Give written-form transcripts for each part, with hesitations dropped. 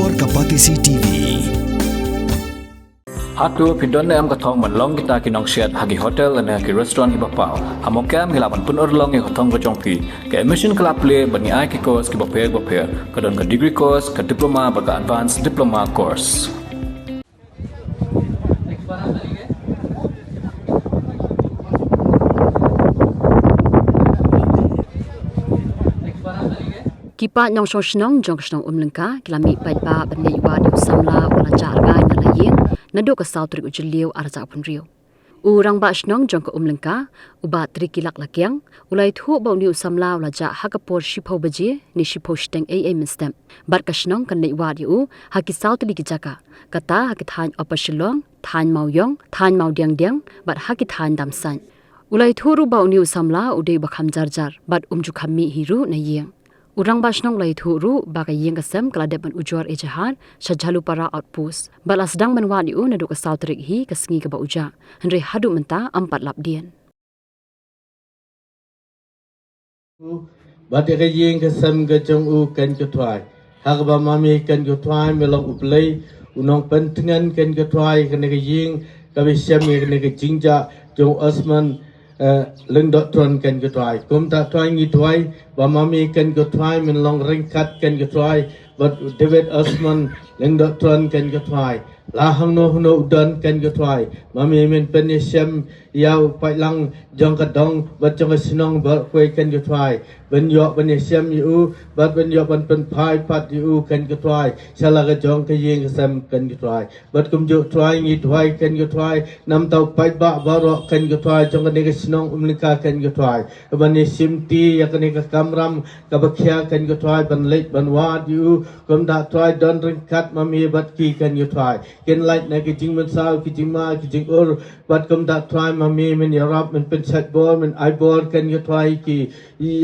Explore Kapatisi TV. Hatu pindon am kathong manlong kita kinong siat hagi hotel and hagi restaurant ibapau. Hamokam hilapan pun orlong e kathong kocongpi. Ke emission kelap le bani ai ki course ki bapel. Kadon ka degree course, ka diploma, baga advanced diploma course. Kipa nyong sosnong jong snong umlengka kilami baitba bani wa di samla wala jargai na layin nado ka sautri ujliu arja pun rio urang ba snong jong ka umlengka uba tri kilak lakyang ulai thu ba ni samla wala ja hakapor shipho baje ni shipho steng ai mistem bar ka snong kan nei wa di u haki sautri ki jaka kata haki than opashilong than mauyong than maudiang diang bat haki than damsan ulai thu ru ba ni samla ude ba kham jar bat umju khammi hiru na yeng Urang basnong lai thuru baga yeng kasem kala depan ujor ejahan shajalu para outpost balas dang manwani u nadu ka sautrik hi kasngi ka ba uja henry hadu menta ampat labdian Bade ka yeng kasem ka jong u kan ka twai hak ba mami kan ka twai melong uplay unong pentingan kan ka twai kan ka yeng ka bisyam kan ka jingja jong osman leng dot tuan kan ke tuai kum ta tuai ngi tuai ba mami kan ke tuai min long ringkat kan ke tuai but David Osman leng dot tuan kan ke tuai la hang no udan kan ke tuai mami min penisem yau pai lang jong ka dong bat jong sinong ba koi kan ke tuai ben yo penisem yu bat ben yo ban pen pai pat yu kan ke tuai sala ka jong ka yeng ka sam kan ke tuai bat kum jo tuai ngi tuai kan ke tuai nam tau pai ba ro kan ke tuai jong ka ne sinong umlika kan ke tuai ban ni simti ya kan ka kamram ka bakhya kan ke tuai ban lek ban wat yu kum da tuai don ringkat mami bat ki kan ke tuai ken light na ki jing man sao ki jing ma ki jing ur bat kum da tuai mami min yarap min pen chat bor min I bor kan ke tuai ki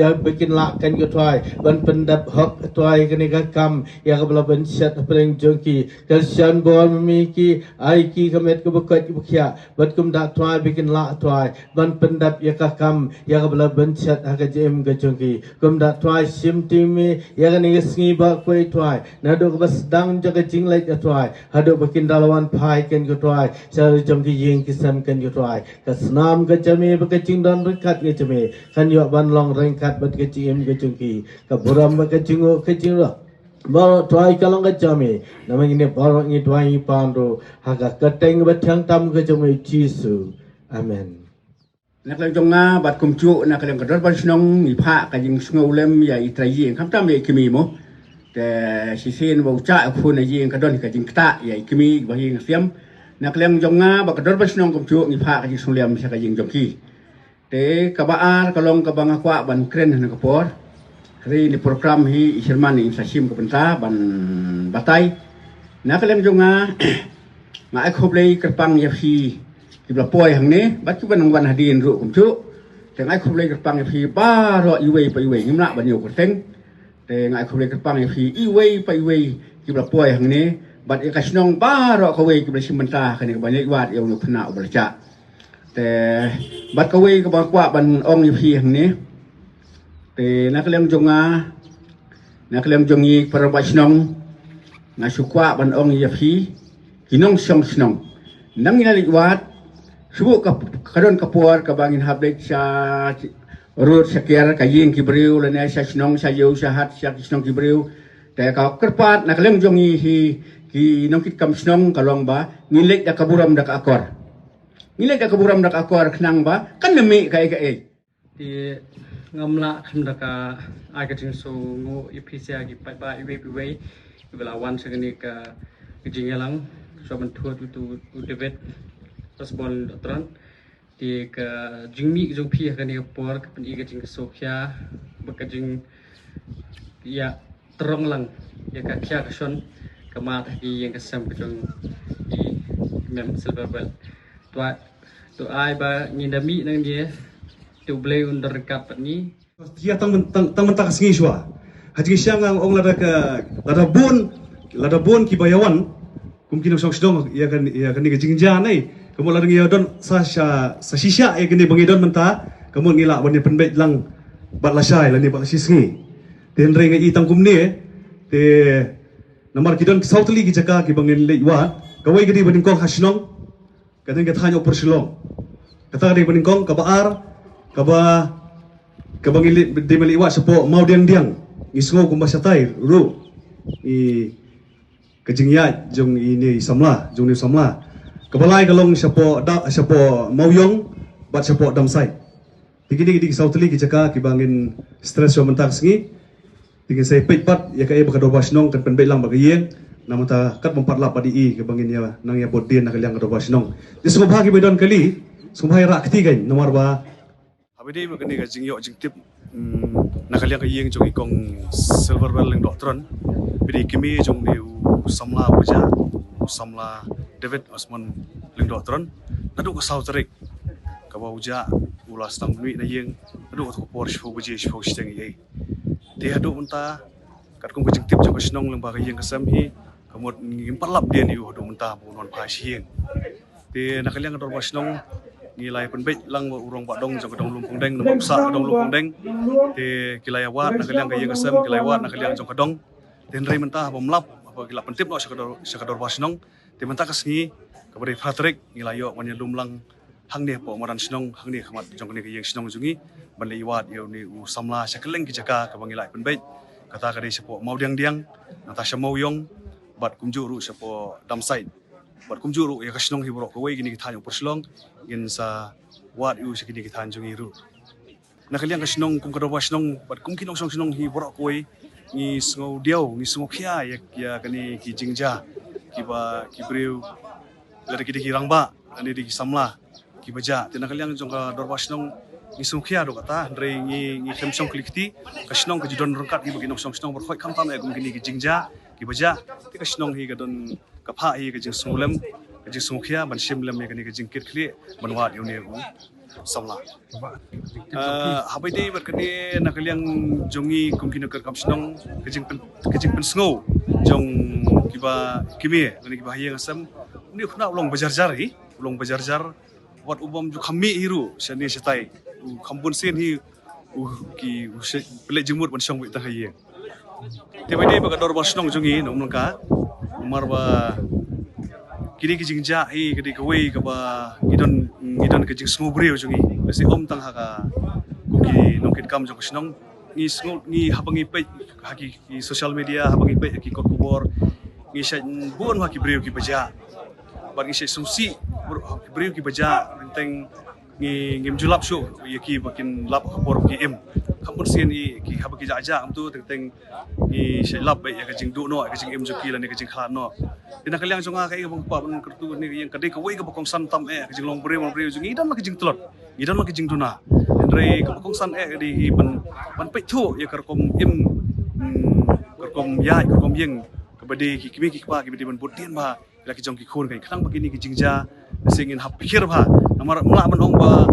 ya bikin la kan ke tuai ban pen dap hok tuai kan ka kam ya ka bla ban chat preng jong ki kan shan bor mami ki ai ki kamet ka bakat ki bakhya bat kum da tuai bikin la tuai ban pen dap ya ka kam ya ka bla ban chat ha ka jem ka jong ki kum da tuai sim ti mi ya ka ni sngi ba koi tuai na do bas dang ja ka jing lai ka tuai hado bikin dalawan pai kan ke tuai sa jong ki yeng ki sam kan ke tuai ka snam ka jame ba ka jing don rikat ke jame kan yo ban long ringkat bat ke jim ke jong ki ka buram ba ka jingo ke jing ro ba tuai ka long ka jame namang ini barok ni tuai pando ha ka kateng ba thang tam ke jame jisu amenนักเรียนจงงาบัดกุมจุนักเรียนกระโดดบอลชนงมีผ้ากันยิงสงอุเลมใหญ่ไตรยิงคำตามใหญ่กิมีมั้งแต่สิเซนบอกจ้าคุณยิงกระโดดกันยิงตาใหญ่กิมีบางยิงเสียมนักเรียนจงงาบัดกระโดดบอลชนงกุมจุมีผ้ากันยิงสงอุเลมใช่กันยิงจงกีแต่กบอาร์กลงกับบางขวาบันเครนนักปอร์รีในโปรแกรมฮีอิสร์มันอินสัชิมกับปัญตาบันบัตไตนักเรียนจงงามาไอคบเลยกระปังยาพีที่เราป่วยหังนี้บัดจุบันวันหดีนรู้กุมชุแต่ไอ้คนเลยกระปังพีบ้ารออีเวไปอีเวยิ้มละบันอยู่กับเต็งแต่ไอ้คนเลยกระปังพีอีเวไปอีเวที่เราป่วยหังนี้บัดเอกชนองบ้ารอเขาเวกับชิมันตาคันนี้บันยัยวาดเอวนุพนาอุบลจ่าแต่บัดเขาเวกับบังกว่าบันองอีพีหังนี้แต่นักเลี้ยงจงอานักเลี้ยงจงอีประวัติชนองนักสุขว่าบันองอีพีกินองชงชนองนั่งยินลิวาดSubuh kadon kapuar kabangin habdek sa road sakir kaying kibriu lana sa snong sa yo sa hat sa snong kibriu te ka kerpat nakaleng jongi hi ki nongkit kam snong kalong ba ngilek da kaburam da akor ngilek da kaburam da akor knang ba kan nemi kai kai ti ngamla khamda ka agating so ngo ipisia gi pai ba iwe iwe ibala wan sagani ka jingelang so man thua tu David Osborne Dotran di ke jingmi jong pi kan ni por ke pen iga jing sokya bekajing ya terong lang ya ka kya kason kamat ki yang kasam ke jong di mem silverbel to ai ba ngindami nang dia tu blay under kap ni dia tang mentang singi shwa haji siang ang ong lada bon ki bayawan kumkin sok sedong ya kan ni jingja nai kamu lagi don sa shisha ya kini bangi don menta kamu ngila bani penbet lang bat lasai lani bat sisngi ten ring itang kumni te Namar kidon sautli ki jaka ki bangin leiwa kawai gadi baning kong hasnong kadang ka thanyo persilong kata gadi baning kong kabaar kabangin di maliwa sapo mau diang isngo kumbasatai ru i kajingya jong ini samla jong ni samla kabalai kalong sapo mauyong bat sapo damsai tigini gidi sautli ki jaka ki bangin stress yo mentak sengi tingin saya peipat ya kaya bakadobas nong kan penbait lang bagayeng namun ta kat memparlap padi i ke bangin ya nang ya bodien nak liang kadobas nong di semua bahagi bedon kali semua hari rak ketiga nomor ba abedi bagani ka jingyo jingtip nak liang kayeng jong ikong silver bell ling doktron bedi kimi jong ni samla buja samla David Osman ling doktron nadu ko sautrik ka ba uja ulas tang nui na yeng nadu ko por shfo buji shfo shteng ye dia adu unta kat kong kejing tip jong kasnong leng bagai yang kasam hi kamot ngim parlap dia ni adu unta bunon phasieng te nakaliang dor basnong nilai penbet lang urong badong jong kadong lumpung deng nomor sa kadong lumpung deng te kilayawat nakaliang gaya kasam kilayawat nakaliang jong kadong ten rei mentah bomlap apa gila pentip no sakador basnong te mentah kasngi kabari Patrick nilayo wanya lumlang hang ne po maran snong hang ne khamat jong ne yang snong jungi ban liwat yo ni samla sakeleng ki jaka ka bangilai penbait kata kadi sepo mau diang natasha mau yong bat kumjuru sepo damsai bat kumjuru ya kasnong hibro ko we gini kithan perslong gin sa wat yu sekini kithan jungi ru nakaliang kasnong kum kado wasnong bat kum kinong snong hibro ko we ni sngo diao ni sngo khia ya kani ki jingja kiba kibreu lari kidi kirangba ani di samla kibaja tina kaliang jongka dorwasnong ni sungkhia do kata ndrei ni khemsong klikti kasnong ka jidon rangkat gi bagino song berkhoi kham tam egum gini ki jingja kibaja ti kasnong hi gadon kapha hi ka jing sungulem ka jing sungkhia ban simlem ni kani ka jingkit khli banwat yone u samla habai dei berkani nakaliang jongi kumkino ker kapsnong ka jing pen sngo jong kiba kimi ngani kiba hi ngasam ni khna ulong bajar-jar wat ubam ju kami hiru sani setai khambun sen hi ki pelek jemut ban song tang haye te bai dei bagador basnong jungi nom ka marwa kini ki jingja hi kedi kawei ka ba gidon ke jing smu breu jungi besi om tang haka kuki nongkit kam jong basnong ni sngo ni habangi pe haki ki social media habangi pe ki kokubor ni sha bon haki breu ki baja bagi saya sungsi beriu ki baja renteng ngim julap show yaki bakin lap khapor ki em khampun sien i ki habaki jaja amtu renteng ni saya lap bai ya kajing du no kajing em joki la ni kajing khan no dina kaliang jonga kai bang pa ban kertu ni yang kadai kawai ka bakong san tam kajing long breu jungi dan kajing telot idan kajing tuna andre ka bakong san di ban pe thu ya karkom em karkom ya karkom yeng kabadi ki kimi ki pa ki ban bodien ba laki jong ki khon kai khang begini ki jingja singin hap pikir ba namar mla manong ba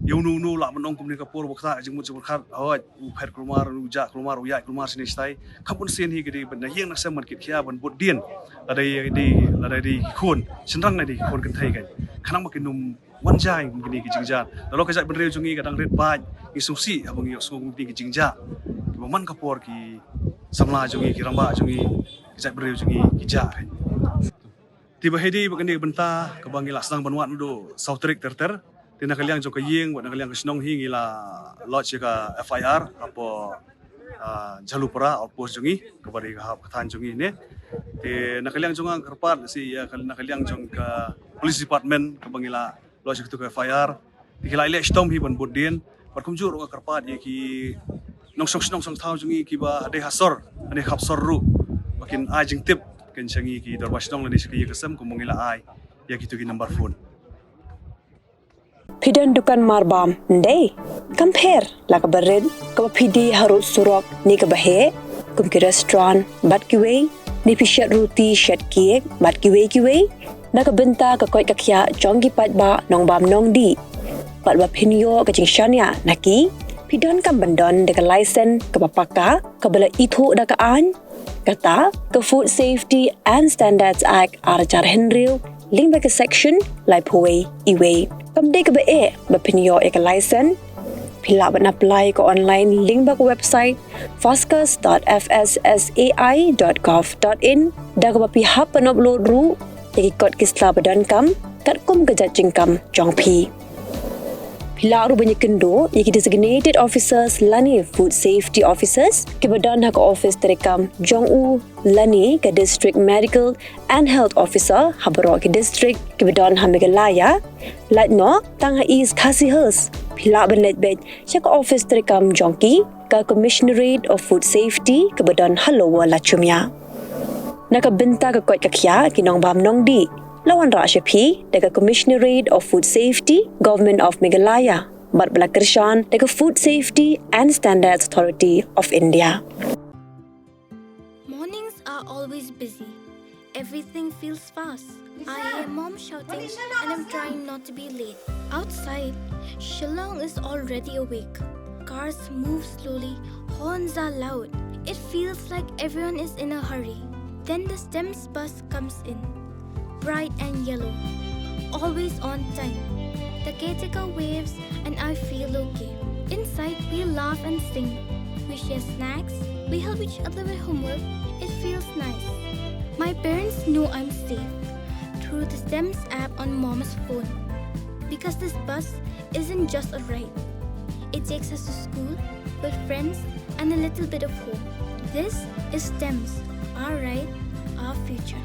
yunu la manong kumni ka por bokta jing mut khat hoj u pher krumar u ja krumar u ya krumar sini stai khapun sen hi gidi ban yeng nak sam kit khia ban bot dien ladai di khon senrang na di khon kan thai kai khanang makin num wanjai begini ki jingja lalu kajak benreu jungi kadang red baj ki susi abang yo sung ki jingja ki man ka por ki samla jungi ki ramba jungi kajak benreu jungi ki ja tiba hedi begini benta kebangi lasang banwat do sautrik terter tina kaliang jong kayeng wat kaliang kesnong hi ngila lodge ka FIR apo jalupara outpost jungi kabari ka katan jungi ne te nakaliang jonga kerpat si ya nakaliang jong ka police department kabangila lodge tu ka FIR dikila ile stom hi ban bodien parkumjur ka kerpat ye ki nongsong thau jungi ki ba ade hasor ane khapsor ru makin ajing tip kencangi ki dorwasnong lani seki kesem kumungila ai ya gitu ki number phone Pidan dukan marbam ndai compare la ka bared ka pidi harut surok ni ka bahe kum ki restaurant bat ki we ni pishat roti shat cake bat ki we na ka benta ka koi ka khia jongi pat ba nong bam nong di bat ba pinyo ka jing shania naki pidan kam bandon de ka license ka papaka ka bala ithu da ka an kata ke Food Safety and Standards Act Arajar Henryu link back section lai phuwei iwe kamde ke be ba pinyo ek license Pila ban apply ko online link ba ko website foscus.fssai.gov.in da ko pihak pan upload ru tegi kot kisla badan kam kat kum gajat jingkam jongpi. Pila ru banyak kendo yaki designated officers lani food safety officers ke badan hak office terekam jong-u lani ke district medical and health officer habaro ke district ke badan Megalaya lat no tang is kasihers pila ban let bed syak office terekam jongki ke commissionerate of food safety ke badan Halowa Lachumya nakabenta ke kot kakya kinong bam nong di lawan Rashapi dekat Commissionerate of Food Safety, Government of Meghalaya, Bat Balakirshan dekat Food Safety and Standards Authority of India. Mornings are always busy. Everything feels fast. I hear mom shouting and I'm trying not to be late. Outside, Shillong is already awake. Cars move slowly, horns are loud. It feels like everyone is in a hurry. Then the STEMS bus comes in. Bright and yellow, always on time. The caretaker waves and I feel okay. Inside we laugh and sing. We share snacks, we help each other with homework. It feels nice. My parents know I'm safe through the STEMS app on mom's phone. Because this bus isn't just a ride. It takes us to school with friends and a little bit of hope. This is STEMS, our ride, our future.